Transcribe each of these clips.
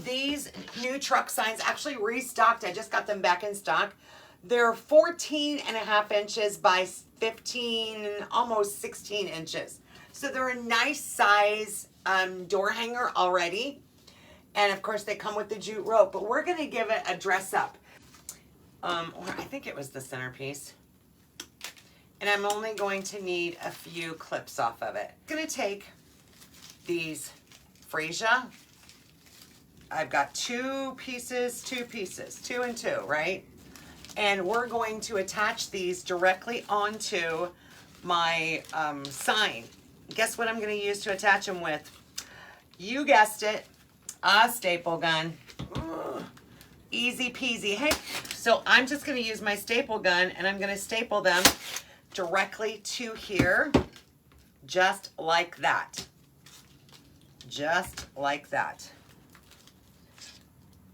these new truck signs actually restocked. I just got them back in stock. They're 14.5 inches by 15, almost 16 inches. So they're a nice size door hanger already. And of course they come with the jute rope, but we're gonna give it a dress up. Or I think it was the centerpiece. And I'm only going to need a few clips off of it. I'm gonna take these freesia. I've got two pieces, two and two, right? And we're going to attach these directly onto my sign. Guess what I'm gonna use to attach them with? You guessed it, a staple gun. Ugh. Easy peasy. Hey, so I'm just gonna use my staple gun and I'm gonna staple them directly to here, just like that. Just like that.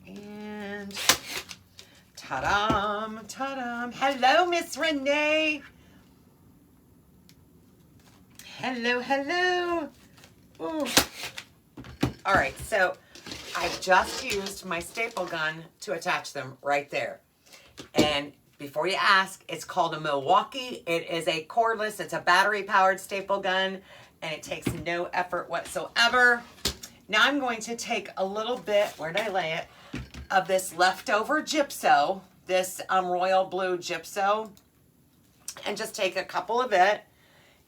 And ta-dam, ta-dam. Hello, Miss Renee. Hello, hello. Ooh. All right, so I've just used my staple gun to attach them right there. And before you ask, it's called a Milwaukee. It is a cordless, it's a battery-powered staple gun, and it takes no effort whatsoever. Now I'm going to take a little bit, where did I lay it, of this leftover gypso, this royal blue gypso, and just take a couple of it,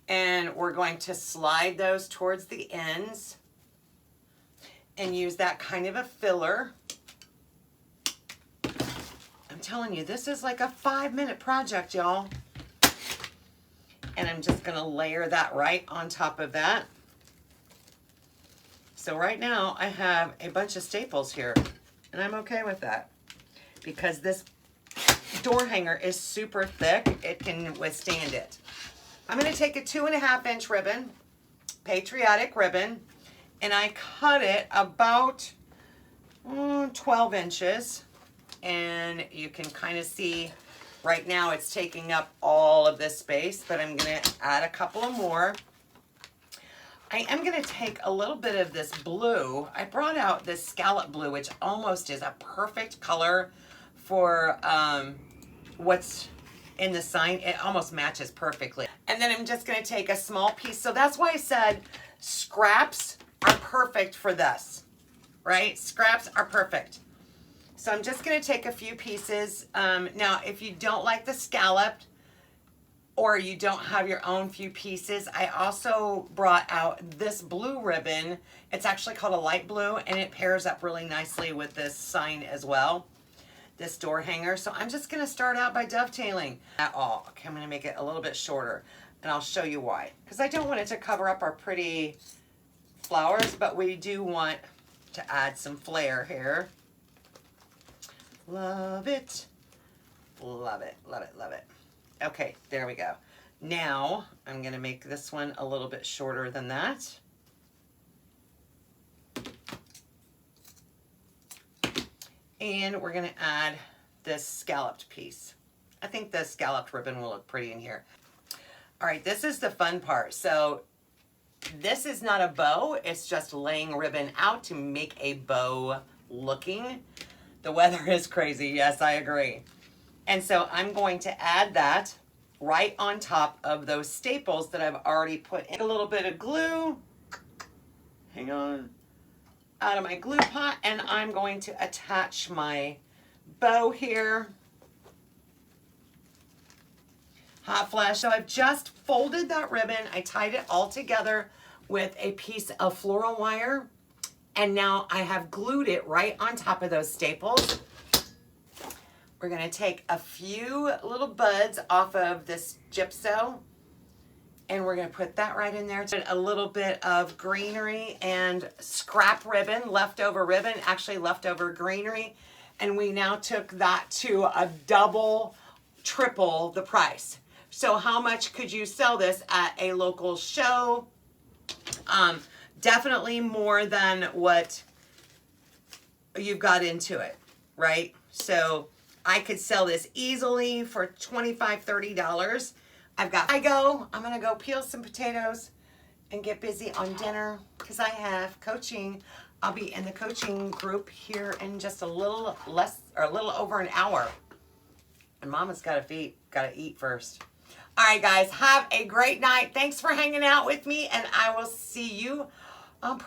and we're going to slide those towards the ends and use that kind of a filler. I'm telling you, this is like a 5-minute project, y'all. And I'm just gonna layer that right on top of that. So right now I have a bunch of staples here, and I'm okay with that because this door hanger is super thick. It can withstand it. I'm gonna take a 2.5-inch ribbon, Patriotic ribbon, and I cut it about 12 inches. And you can kind of see right now it's taking up all of this space, but I'm gonna add a couple of more. I am gonna take a little bit of this blue. I brought out this scallop blue, which almost is a perfect color for what's in the sign. It almost matches perfectly. And then I'm just gonna take a small piece. So that's why I said scraps are perfect for this, right? Scraps are perfect. So I'm just gonna take a few pieces. Now, if you don't like the scalloped or you don't have your own few pieces, I also brought out this blue ribbon. It's actually called a light blue, and it pairs up really nicely with this sign as well, this door hanger. So I'm just gonna start out by dovetailing at all. Okay, I'm gonna make it a little bit shorter, and I'll show you why. Because I don't want it to cover up our pretty flowers, but we do want to add some flair here. Love it. Love it, love it, love it. Okay, there we go. Now, I'm gonna make this one a little bit shorter than that. And we're gonna add this scalloped piece. I think the scalloped ribbon will look pretty in here. All right, this is the fun part. So this is not a bow, it's just laying ribbon out to make a bow looking. The weather is crazy, yes, I agree. And so I'm going to add that right on top of those staples that I've already put in. A little bit of glue, hang on, out of my glue pot, and I'm going to attach my bow here. Hot flash. So I've just folded that ribbon. I tied it all together with a piece of floral wire. And now I have glued it right on top of those staples. We're gonna take a few little buds off of this gypso, and we're gonna put that right in there. A little bit of greenery and scrap ribbon, leftover ribbon, actually leftover greenery. And we now took that to a double, triple the price. So how much could you sell this at a local show? Definitely more than what you've got into it, right? So I could sell this easily for $25, $30. I'm gonna go peel some potatoes and get busy on dinner because I have coaching I'll be in the coaching group here in just a little less, or a little over an hour. And Mama's got to eat first. All right, guys, have a great night. Thanks for hanging out with me, and I will see you on